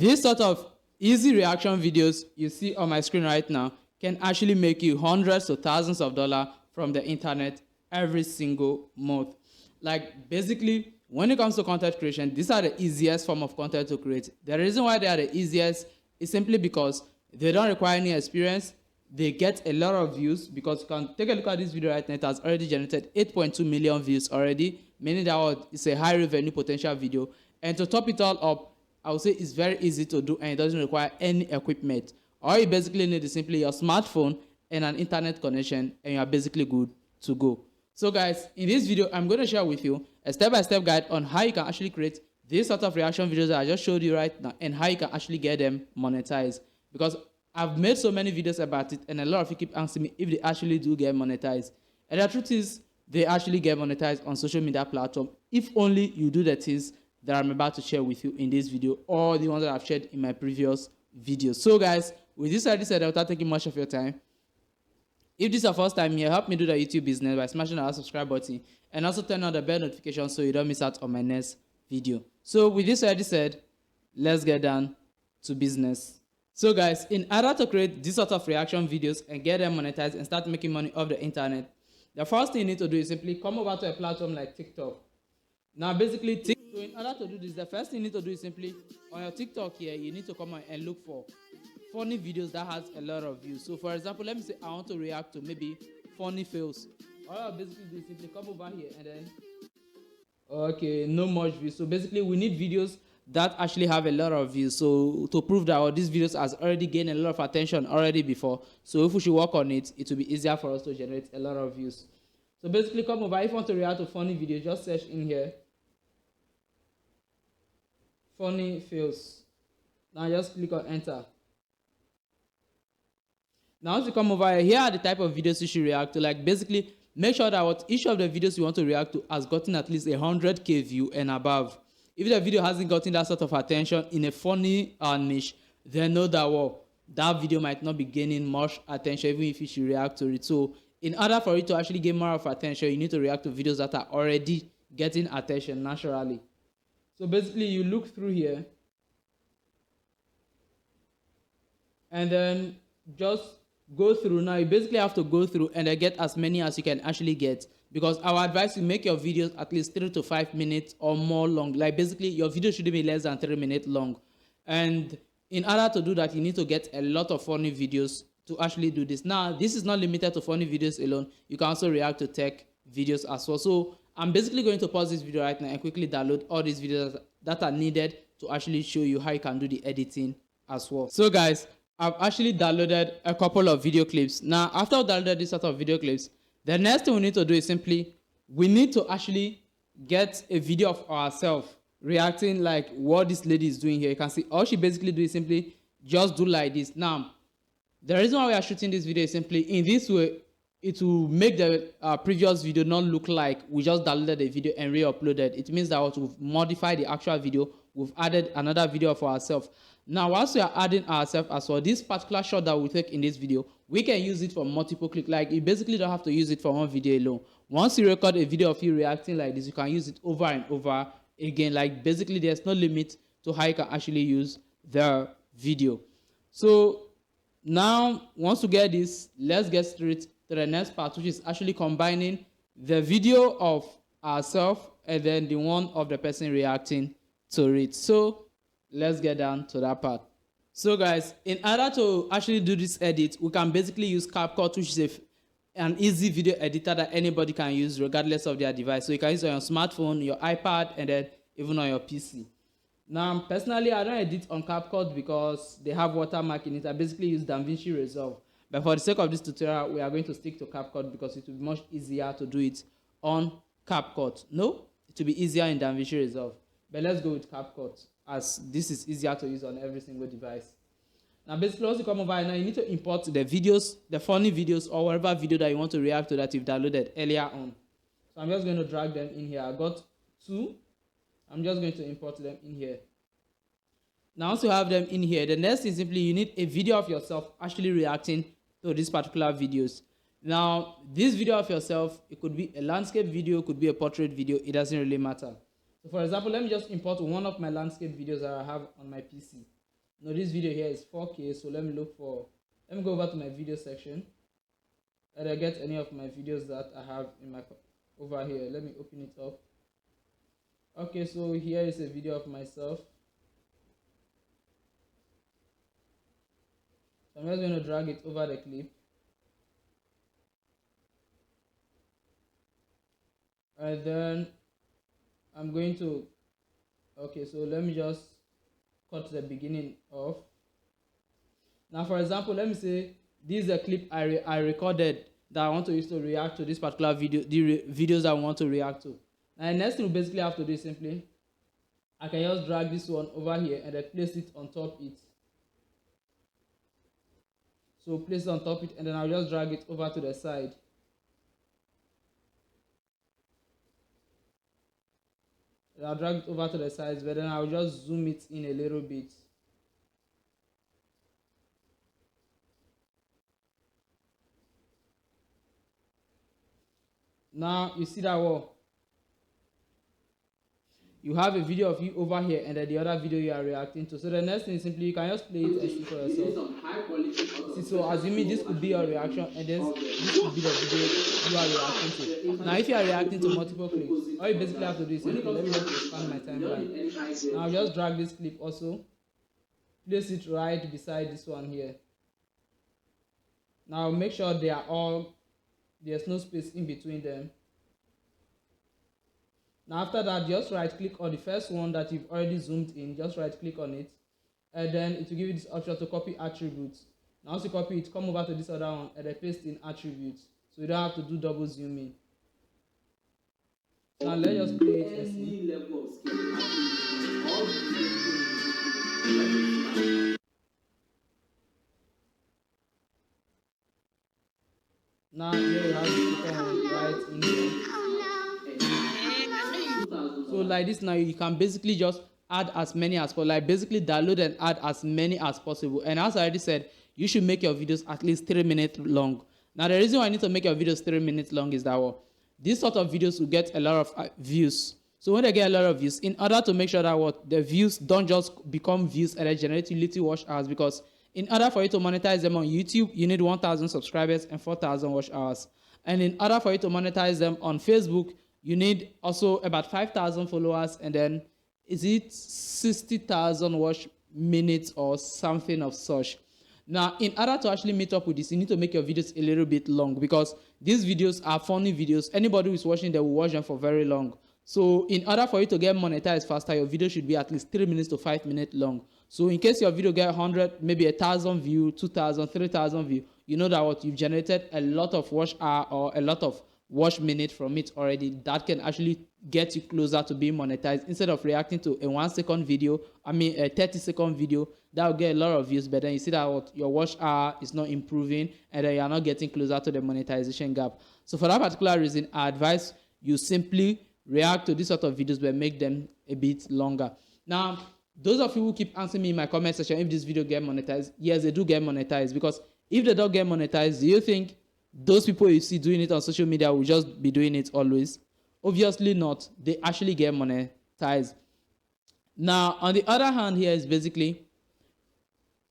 This sort of easy reaction videos you see on my screen right now can actually make you hundreds to thousands of dollars from the internet every single month. Like basically, when it comes to content creation, these are the easiest form of content to create. The reason why they are the easiest is simply because they don't require any experience. They get a lot of views because you can take a look at this video right now. It has already generated 8.2 million views already, meaning that it's a high revenue potential video. And to top it all up, I would say it's very easy to do and it doesn't require any equipment. All you basically need is simply your smartphone and an internet connection, and you are basically good to go. So guys, in this video, I'm going to share with you a step-by-step guide on how you can actually create this sort of reaction videos that I just showed you right now and how you can actually get them monetized. Because I've made so many videos about it and a lot of you keep asking me if they actually do get monetized. And the truth is, they actually get monetized on social media platform if only you do the things that I'm about to share with you in this video or the ones that I've shared in my previous videos. So guys, with this already said, without taking much of your time, if this is your first time here, help me do the YouTube business by smashing that subscribe button and also turn on the bell notification so you don't miss out on my next video. So with this already said, let's get down to business. So guys, in order to create this sort of reaction videos and get them monetized and start making money off the internet, the first thing you need to do is simply come over to a platform like TikTok. Now basically, so in order to do this, the first thing you need to do is simply on your TikTok here, you need to come on and look for funny videos that has a lot of views. So for example, let me say I want to react to maybe funny fails. All I basically do is simply come over here and then okay, no much views. So basically we need videos that actually have a lot of views. So to prove that these videos has already gained a lot of attention already before. So if we should work on it, it will be easier for us to generate a lot of views. So basically come over, if you want to react to funny videos, just search in here funny fails. Now just click on enter. Now once you come over here are the type of videos you should react to. Like basically make sure that each of the videos you want to react to has gotten at least 100k view and above. If the video hasn't gotten that sort of attention in a funny niche, then know that that video might not be gaining much attention even if you should react to it. So in order for it to actually gain more of attention, you need to react to videos that are already getting attention naturally. So basically you look through here and then just go through. Now you basically have to go through and get as many as you can actually get, because our advice is make your videos at least 3 to 5 minutes or more long. Like basically your video shouldn't be less than 3 minutes long, and in order to do that you need to get a lot of funny videos to actually do this. Now this is not limited to funny videos alone, you can also react to tech videos as well. So I'm basically going to pause this video right now and quickly download all these videos that are needed to actually show you how you can do the editing as well. So guys, I've actually downloaded a couple of video clips. Now, after I've downloaded this sort of video clips, the next thing we need to do is simply, we need to actually get a video of ourselves reacting like what this lady is doing here. You can see all she basically do is simply just do like this. Now, the reason why we are shooting this video is simply in this way, it will make the previous video not look like we just downloaded the video and re-uploaded. It means that we've modified the actual video, we've added another video for ourselves. Now, once we are adding ourselves as well, this particular shot that we take in this video, we can use it for multiple clicks. Like you basically don't have to use it for one video alone. Once you record a video of you reacting like this, you can use it over and over again. Like basically there's no limit to how you can actually use the video. So now, once you get this, let's get straight to the next part, which is actually combining the video of ourselves and then the one of the person reacting to it. So let's get down to that part. So guys, in order to actually do this edit, we can basically use CapCut, which is an easy video editor that anybody can use regardless of their device. So you can use it on your smartphone, your iPad, and then even on your PC. Now, personally, I don't edit on CapCut because they have watermark in it. I basically use DaVinci Resolve. But for the sake of this tutorial, we are going to stick to CapCut because it will be much easier to do it on CapCut. No, it will be easier in DaVinci Resolve. But let's go with CapCut, as this is easier to use on every single device. Now basically once you come over now, you need to import the videos, the funny videos or whatever video that you want to react to that you've downloaded earlier on. So I'm just going to drag them in here. I got 2. I'm just going to import them in here. Now once you have them in here, the next is simply you need a video of yourself actually reacting to these particular videos. Now this video of yourself, it could be a landscape video, it could be a portrait video, it doesn't really matter. So for example, let me just import one of my landscape videos that I have on my PC. No, this video here is 4K, so let me go over to my video section and I get any of my videos that I have in my over here. Let me open it up. Okay, so here is a video of myself. So I'm just going to drag it over the clip. And then I'm going to, okay, so let me just cut the beginning off. Now, for example, let me say this is a clip I recorded that I want to use to react to this particular video, the videos I want to react to. Now, the next thing we basically have to do is simply, I can just drag this one over here and then place it on top it. So place it on top it and then I'll just drag it over to the side. And I'll drag it over to the sides, but then I'll just zoom it in a little bit. Now you see that wall. You have a video of you over here and then the other video you are reacting to. So the next thing is simply you can just play it and see for yourself. See, so assuming this could be your reaction and this could be the video you are reacting to. Now if you are reacting to multiple clips, all you basically have to do is simply, let me just expand my timeline. Now I'll just drag this clip also, place it right beside this one here. Now make sure there's no space in between them. Now after that, just right click on the first one that you've already zoomed in, just right click on it, and then it will give you this option to copy attributes. Now once you copy it, come over to this other one and then paste in attributes, so you don't have to do double zooming. Now let's just play it and see. Now here you have the second one right in here. So like this now you can basically just add as many as possible, like basically download and add as many as possible. And as I already said, you should make your videos at least 3 minutes long. Now the reason why I need to make your videos 3 minutes long is that this sort of videos will get a lot of views. So when they get a lot of views, in order to make sure that the views don't just become views and they generate you little watch hours, because in order for you to monetize them on YouTube, you need 1,000 subscribers and 4,000 watch hours. And in order for you to monetize them on Facebook, you need also about 5,000 followers and then is it 60,000 watch minutes or something of such. Now, in order to actually meet up with this, you need to make your videos a little bit long because these videos are funny videos. Anybody who is watching them will watch them for very long. So in order for you to get monetized faster, your video should be at least 3 minutes to 5 minutes long. So in case your video get 100, maybe 1,000 views, 2,000, 3,000 views, you know that you've generated a lot of watch hour or a lot of watch minute from it already. That can actually get you closer to being monetized instead of reacting to a 1 second video, a 30-second video that will get a lot of views, but then you see that your watch hour is not improving and then you are not getting closer to the monetization gap. So for that particular reason, I advise you simply react to this sort of videos but make them a bit longer. Now, those of you who keep answering me in my comment section if this video get monetized, yes, they do get monetized, because if they don't get monetized, do you think those people you see doing it on social media will just be doing it always? Obviously not. They actually get monetized. Now, on the other hand, here is basically,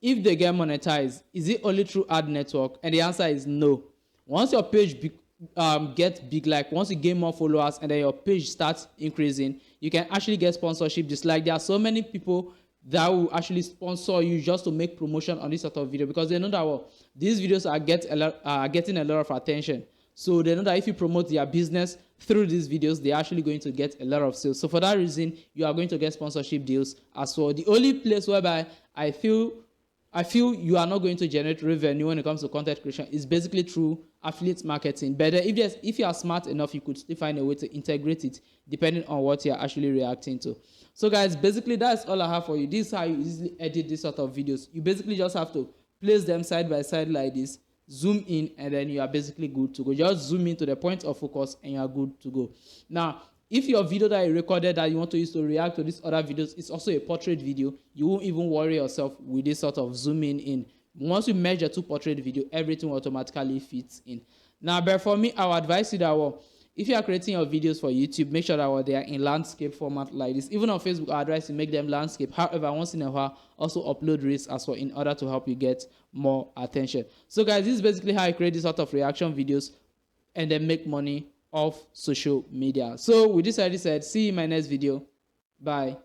if they get monetized, is it only through ad network? And the answer is no. Once your page gets big, like once you gain more followers and then your page starts increasing, you can actually get sponsorship. Just like there are so many people that will actually sponsor you just to make promotion on this sort of video, because they know that these videos are getting a lot of attention. So they know that if you promote their business through these videos, they're actually going to get a lot of sales. So for that reason, you are going to get sponsorship deals as well. The only place whereby I feel you are not going to generate revenue when it comes to content creation is basically through affiliate marketing. But if you are smart enough, you could still find a way to integrate it depending on what you're actually reacting to. So guys, basically that's all I have for you. This is how you easily edit this sort of videos. You basically just have to place them side by side like this, zoom in, and then you are basically good to go. Just zoom in to the point of focus and you are good to go. Now, if your video that you recorded that you want to use to react to these other videos is also a portrait video, you won't even worry yourself with this sort of zooming in. Once you merge the two portrait video, everything automatically fits in. Now, but for me, I would advise you that If you are creating your videos for YouTube, make sure that they are in landscape format like this. Even on Facebook, I advise you make them landscape. However, once in a while, also upload reels as well in order to help you get more attention. So guys, this is basically how I create this sort of reaction videos and then make money off social media. So with this already said, see you in my next video. Bye.